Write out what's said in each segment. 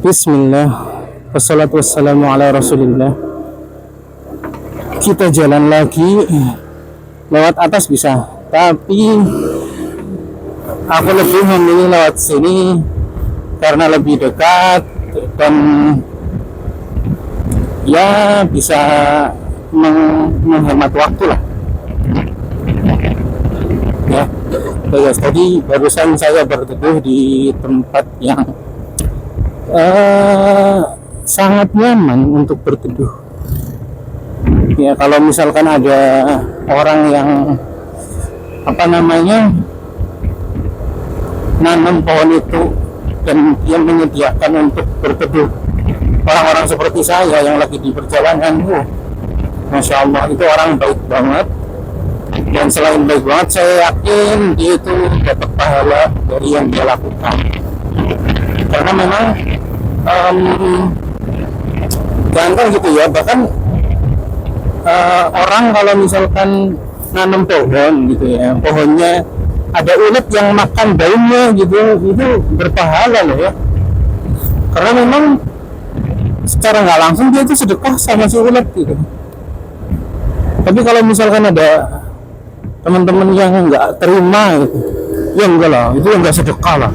Bismillah, wassalatu wassalamu ala rasulillah. Kita jalan lagi, lewat atas bisa, tapi aku lebih memilih lewat sini karena lebih dekat dan ya bisa menghemat waktu lah. Ya, guys, tadi barusan saya berteduh di tempat yang sangat nyaman untuk berteduh. Ya, kalau misalkan ada orang yang nanam pohon itu dan dia menyediakan untuk berteduh orang-orang seperti saya yang lagi di perjalanan, Masya Allah, itu orang baik banget. Dan selain baik banget, saya yakin dia itu dapat pahala dari yang dia lakukan. Karena memang jangan gitu ya, bahkan orang kalau misalkan nanam pohon gitu ya, pohonnya ada ulet yang makan daunnya gitu, itu berpahala loh ya. Karena memang secara nggak langsung dia itu sedekah sama si ulet gitu. Tapi kalau misalkan ada teman-teman yang nggak terima gitu, ya enggak lah, itu enggak sedekah lah.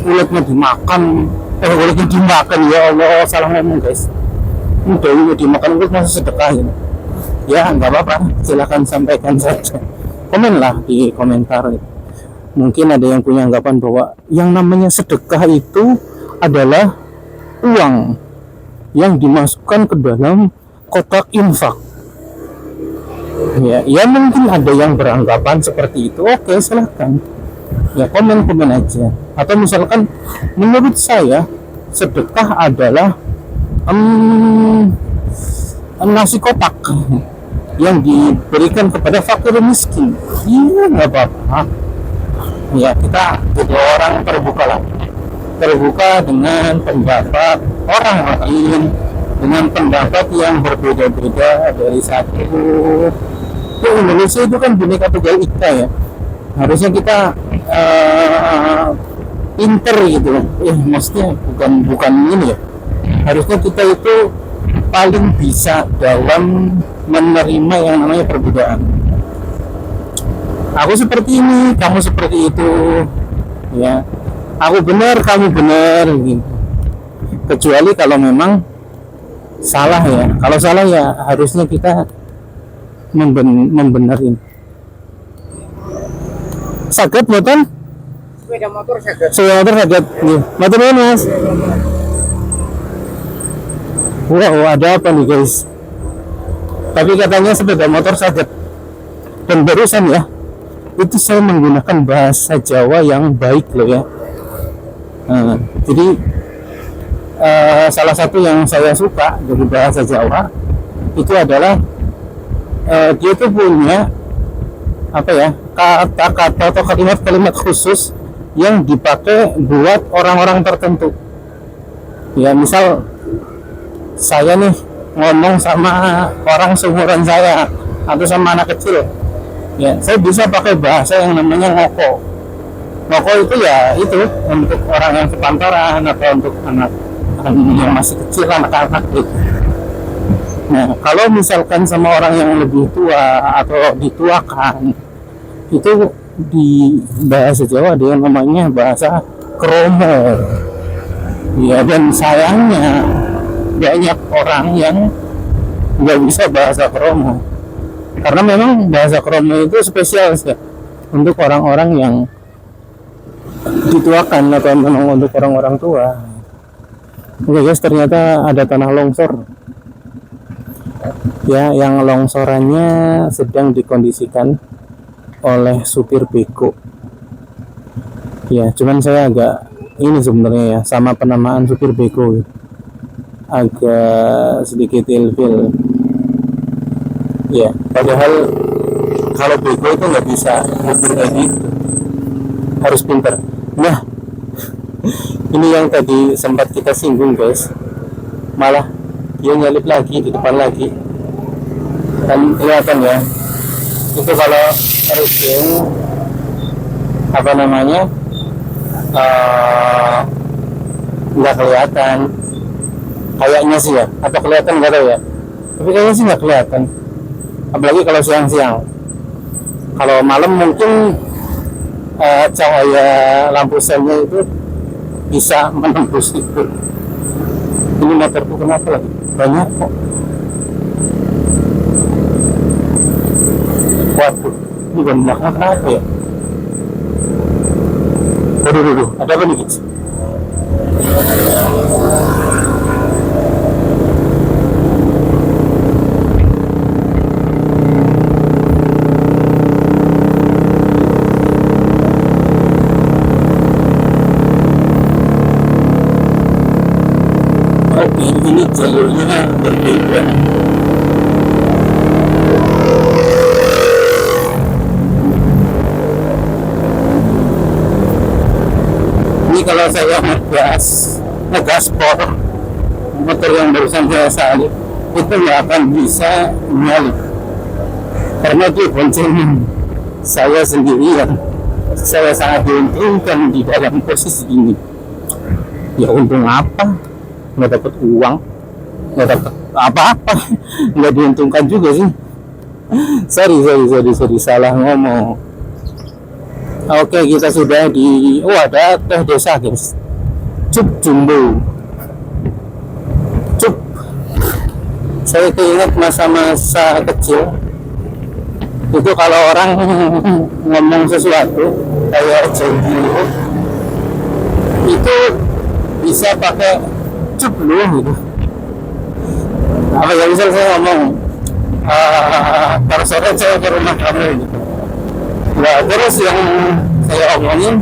Uletnya dimakan, uletnya dimakan, ya Allah, salah ngomong guys. Daunnya dimakan, ulet masih sedekah gitu. Ya nggak apa-apa, silakan sampaikan saja, komen lah di komentar gitu. Mungkin ada yang punya anggapan bahwa yang namanya sedekah itu adalah uang yang dimasukkan ke dalam kotak infak. Ya mungkin ada yang beranggapan seperti itu. Oke, silahkan ya, komen aja. Atau misalkan menurut saya sedekah adalah nasi kotak yang diberikan kepada fakir miskin. Iya, nggak apa-apa ya, kita jadi orang terbuka lah, terbuka dengan pendapat orang lain, dengan pendapat yang berbeda-beda dari satu. Indonesia itu kan Bhinneka Tunggal Ika ya, harusnya kita pinter gitu. Maksudnya bukan ini ya, harusnya kita itu paling bisa dalam menerima yang namanya perbedaan. Aku seperti ini, kamu seperti itu ya, aku benar, kamu benar gitu. Kecuali kalau memang salah ya, kalau salah ya harusnya kita membenerin. Sakit buatan? Sepeda motor sakit. Sepeda motor sakit. Nih, motor ini mas. Wow, ada apa nih guys? Tapi katanya sepeda motor sakit. Dan barusan ya, itu saya menggunakan bahasa Jawa yang baik loh ya. Jadi salah satu yang saya suka dari bahasa Jawa itu adalah dia tuh punya kata-kata atau kalimat-kalimat khusus yang dipakai buat orang-orang tertentu. Ya, misal saya nih ngomong sama orang seumuran saya atau sama anak kecil, ya saya bisa pakai bahasa yang namanya ngoko. Ngoko itu ya itu untuk orang yang sepantaran atau untuk anak yang masih kecil, anak-anak gitu. Nah, kalau misalkan sama orang yang lebih tua atau dituakan, itu di bahasa Jawa ada yang namanya bahasa kromo. Ya, dan sayangnya banyak orang yang nggak bisa bahasa kromo, karena memang bahasa kromo itu spesial ya untuk orang-orang yang dituakan atau memang untuk orang-orang tua. Oke guys, ternyata ada tanah longsor ya, yang longsorannya sedang dikondisikan oleh supir beko ya. Cuman saya agak ini sebenarnya ya, sama penamaan supir beko gitu, agak sedikit ilfil ya, padahal kalau beko itu nggak bisa ngubur kayak gitu, harus pinter. Nah, ini yang tadi sempat kita singgung guys, malah dia nyalip lagi di depan lagi, kan kelihatan ya, itu kalau review nggak kelihatan kayaknya sih ya, atau kelihatan nggak tahu ya, tapi kayaknya sih nggak kelihatan, apalagi kalau siang-siang. Kalau malam mungkin cahaya lampu selnya itu bisa menembus itu. Ini motorku kenapa lagi banyak kok. Waduh, ini banyaknya kenapa ya? Waduh, ada apa nih guys? Oke, ini jalurnya berbeda. Ini kalau saya ngegaspor motor yang barusan saya salib itu nggak akan bisa nyalip karena dia boncengan saya sendirian. Saya sangat diuntungkan di dalam posisi ini. Ya untung apa? Nggak dapat uang, nggak dapat apa-apa, nggak diuntungkan juga sih. sorry, salah ngomong. Oke, kita sudah di, ada teh desa guys, Cup Jumbo, Cup. Saya keinget masa-masa kecil itu kalau orang ngomong sesuatu kayak janji itu bisa pakai cup lu gitu. Apa ya, misal saya ngomong ntar sore saya ke rumah kamu gitu. Nah, terus yang saya omongin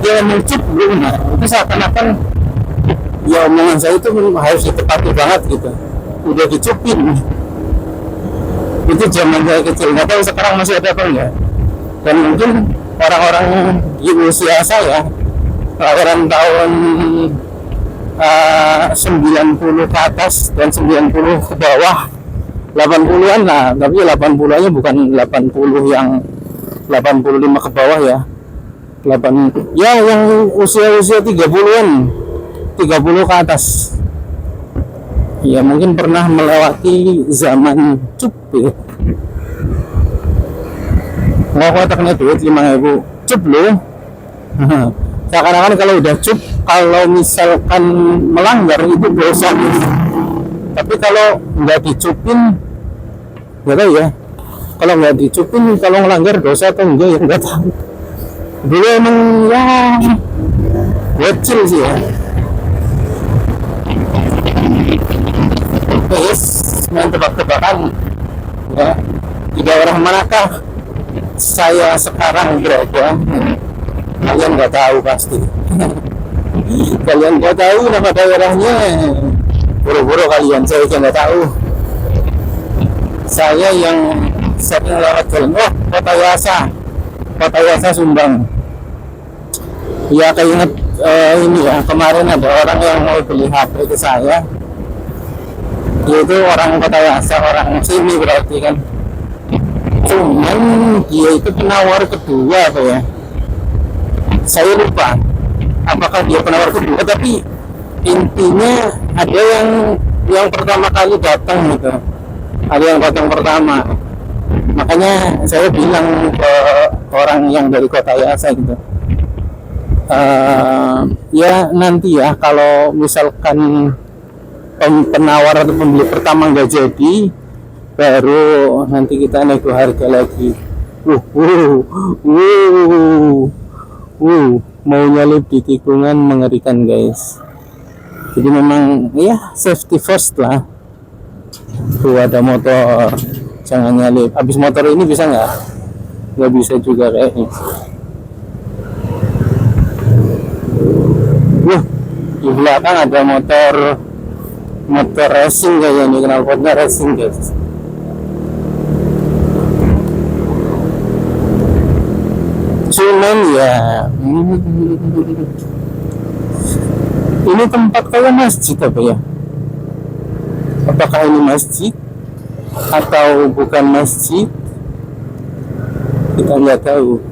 dia ngomong cup lu, nah itu seakan-akan ya omongan saya itu harus ditepati banget gitu, udah dicupin. Itu zaman saya kecil, nggak tahu sekarang masih ada apa enggak. Dan mungkin orang-orang di usia saya, kelahiran tahun 90 ke atas dan 90 ke bawah, 80-an lah, tapi 80-nya bukan 80 yang 85 ke bawah ya. 8 ya yang usia-usia 30-an, 30 ke atas. Ya mungkin pernah melewati zaman cup ya. Mau kotaknya duit 5.000 cup loh. Seakan-akan kalau udah cup, kalau misalkan melanggar itu dosa. Tapi kalau nggak dicupin, nggak tahu ya. Kalau nggak dicupin, kalau melanggar dosa atau enggak ya nggak tahu. Dulu emang ya bocil sih ya. Guys, main tebak-tebakan ya, 3 orang manakah saya sekarang berada? Kalian nggak tahu pasti. Kalian nggak tahu nama daerahnya, buru-buru kalian, saya juga nggak tahu. Saya yang sering lewat jalan, Kota Yasa Sumbang ya. Keinget ini ya, kemarin ada orang yang mau beli HP ke saya. Dia itu orang Kota Yasa, orang sini berarti kan. Cuman dia itu penawar kedua apa ya, saya lupa apakah dia penawar kedua, tapi intinya ada yang pertama kali datang gitu, ada yang datang pertama. Makanya saya bilang ke orang yang dari Kota Yasa gitu, ya nanti ya kalau misalkan penawar atau pembeli pertama nggak jadi, baru nanti kita nego harga lagi. Mau nyalip di tikungan mengerikan guys. Jadi memang ya safety first lah. Tuh ada motor, jangan nyalip. Habis motor ini bisa nggak bisa juga kayaknya. Di belakang ada motor racing kayaknya, ini knalpotnya racing guys. Cuman ya ini tempat kayak masjid apa ya? Apakah ini masjid atau bukan masjid? Kita nggak tahu.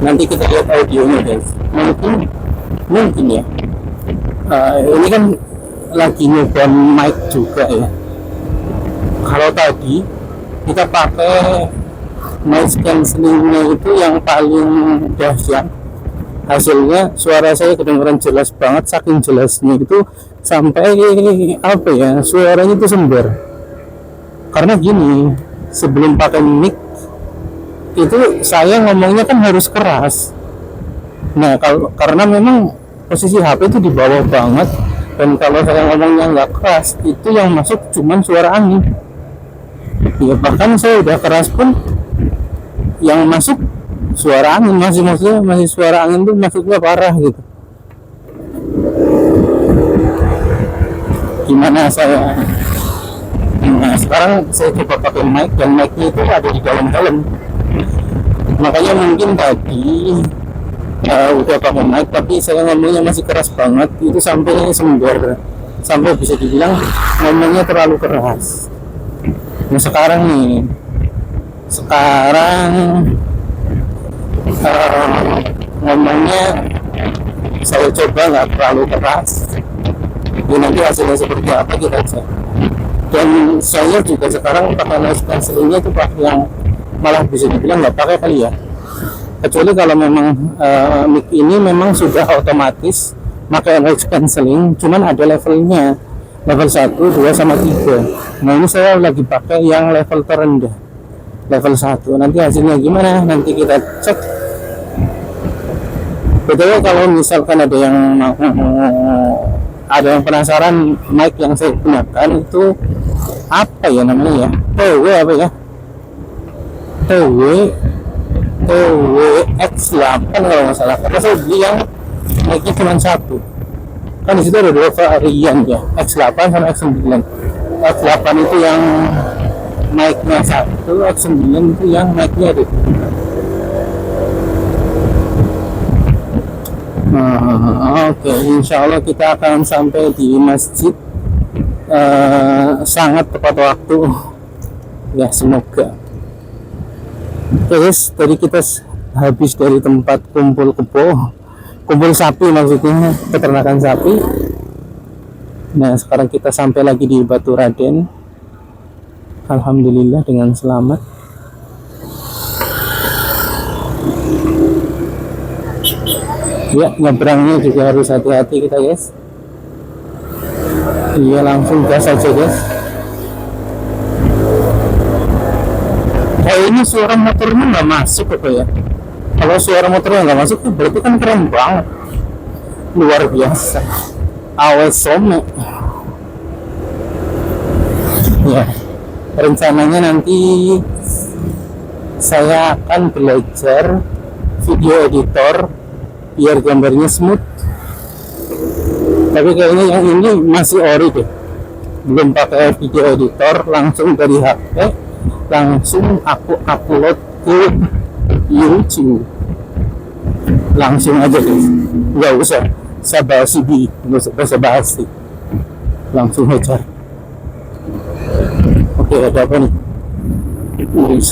Nanti kita lihat audionya guys. Mungkin ya. Ini kan lagi nyoba mic juga ya. Kalau tadi kita pakai noise cancellingnya itu yang paling dahsyat, hasilnya suara saya kedengaran jelas banget, saking jelasnya itu sampai apa ya, suaranya itu sembar. Karena gini, sebelum pakai mic itu saya ngomongnya kan harus keras. Nah karena memang posisi HP itu di bawah banget, dan kalau saya ngomongnya nggak keras itu yang masuk cuman suara angin ya. Bahkan saya udah keras pun yang masuk suara angin, masih suara angin tuh masuknya parah gitu. Gimana saya, nah sekarang saya coba pakai mic, dan micnya itu ada di dalam, makanya mungkin tadi udah pakai mic tapi saya ngomongnya masih keras banget, itu sampai sembar, sampai bisa dibilang ngomongnya terlalu keras. Nah sekarang ngomongnya saya coba nggak terlalu keras ya, nanti hasilnya seperti apa kita cek. Dan saya juga sekarang pakai noise cancellingnya itu pakai yang malah bisa dibilang nggak pakai kali ya, kecuali kalau memang mic ini memang sudah otomatis pakai noise cancelling, cuman ada levelnya, level 1, 2, sama 3. Nah ini saya lagi pakai yang level terendah, level 1. Nanti hasilnya gimana nanti kita cek. Betul, kalau misalkan ada yang penasaran mic yang saya gunakan itu apa ya namanya ya, TW apa ya, TW X8 kalau nggak salah. Karena saya beli yang mic-nya cuma satu, kan di situ ada 2 varian ya, X8 sama X9. X8 itu yang mic-nya satu, X9 itu yang mic-nya itu. Oke, insya Allah kita akan sampai di masjid sangat tepat waktu ya, semoga. Terus tadi kita habis dari tempat kumpul sapi, maksudnya peternakan sapi. Nah sekarang kita sampai lagi di Batu Raden, alhamdulillah dengan selamat. Ya, nyebrangnya juga harus hati-hati kita guys. Iya, langsung gas aja guys. Kayak ini suara motornya nggak masuk apa ya? Kalau suara motornya nggak masuk tuh berarti kan keren banget, luar biasa, awet some. Ya, rencananya nanti saya akan belajar video editor biar gambarnya smooth, tapi kayaknya yang ini masih ori deh, belum pakai video editor, langsung dari HP langsung aku upload ke YouTube, langsung aja guys, nggak usah basa-basi, langsung hajar. Oke, ada apa nih?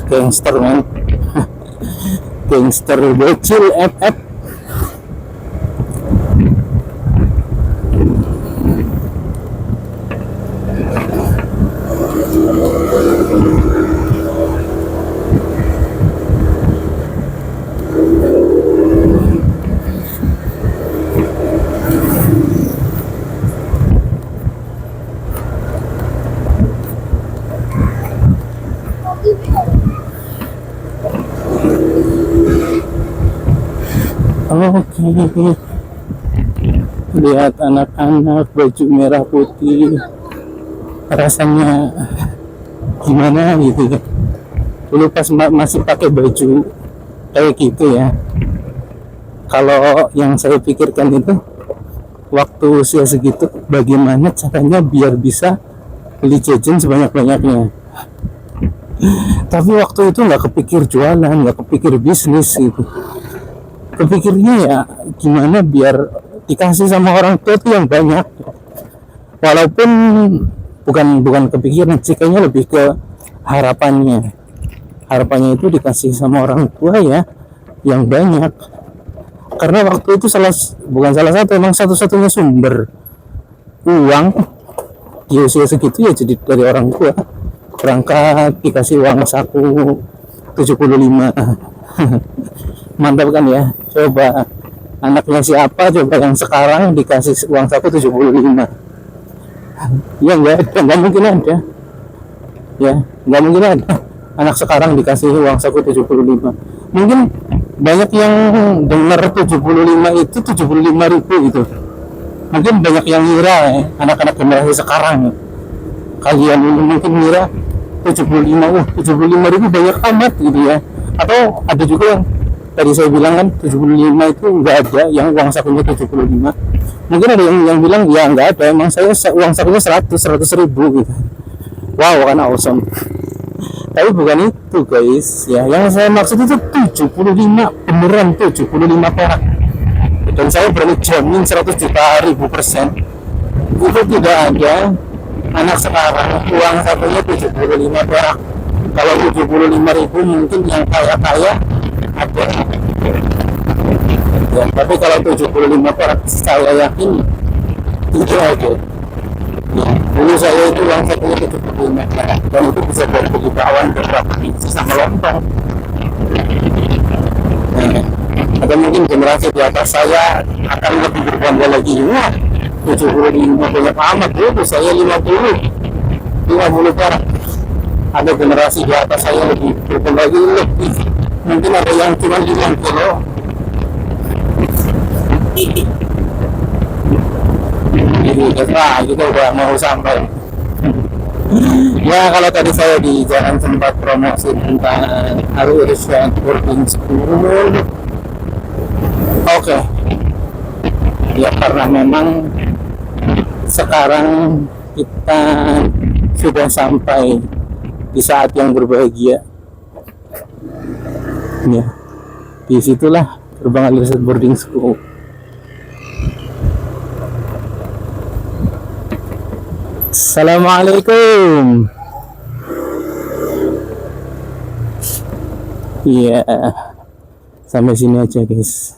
Gangster man. Gangster bocil FF. Oke, lihat anak-anak baju merah putih, rasanya gimana gitu ya. Dulu pas masih pakai baju kayak gitu ya, kalau yang saya pikirkan itu waktu usia segitu bagaimana caranya biar bisa beli jajan sebanyak-banyaknya. Tapi waktu itu nggak kepikir jualan, nggak kepikir bisnis gitu, kepikirnya ya gimana biar dikasih sama orang tua tuh yang banyak. Walaupun bukan kepikiran sih, kayaknya lebih ke harapannya itu dikasih sama orang tua ya yang banyak. Karena waktu itu bukan salah satu, emang satu-satunya sumber uang di usia segitu ya jadi dari orang tua. Berangkat dikasih uang saku 75. Mantap kan ya? Coba anaknya siapa coba yang sekarang dikasih uang saku 75? Ya nggak mungkin ada. Ya nggak mungkin ada anak sekarang dikasih uang saku 75. Mungkin banyak yang dengar 75 itu 75.000 gitu. Mungkin banyak yang ngira anak-anak generasi sekarang kalian ini mungkin ngira 75.000 banyak amat gitu ya. Atau ada juga yang tadi saya bilang kan 75 itu nggak ada yang uang sakunya 75. Mungkin ada yang bilang ya nggak ada, emang saya uang sakunya 100.000 gitu. Wow kan awesome. Tapi bukan itu guys ya, yang saya maksud itu 75, beneran 75 perak. Dan saya berani jamin 100 juta 1000% itu tidak ada anak sekarang uang satunya 75 perak. Kalau 75.000 mungkin yang kaya-kaya ada ya, tapi kalau 75 perak saya yakin itu ada ya. Dulu saya itu uang satunya 75 perak dan itu bisa beli bawang beberapa biji sama lontong. Atau mungkin generasi di atas saya akan lebih berbangga lagi. Wah 75 banyak amat, dulu saya 50 perak. Ada generasi di atas saya lebih berbangga lagi, lebih mungkin ada yang cuma 5 kilo. Jadi kita udah mau sampai. Ya kalau tadi saya di jalan sempat promosi tentang Arusha Boarding School. Oke. Ya karena memang sekarang kita sudah sampai di saat yang berbahagia. Ya, disitulah gerbang Arusha Boarding School. Assalamualaikum. Iya, sampai sini aja guys.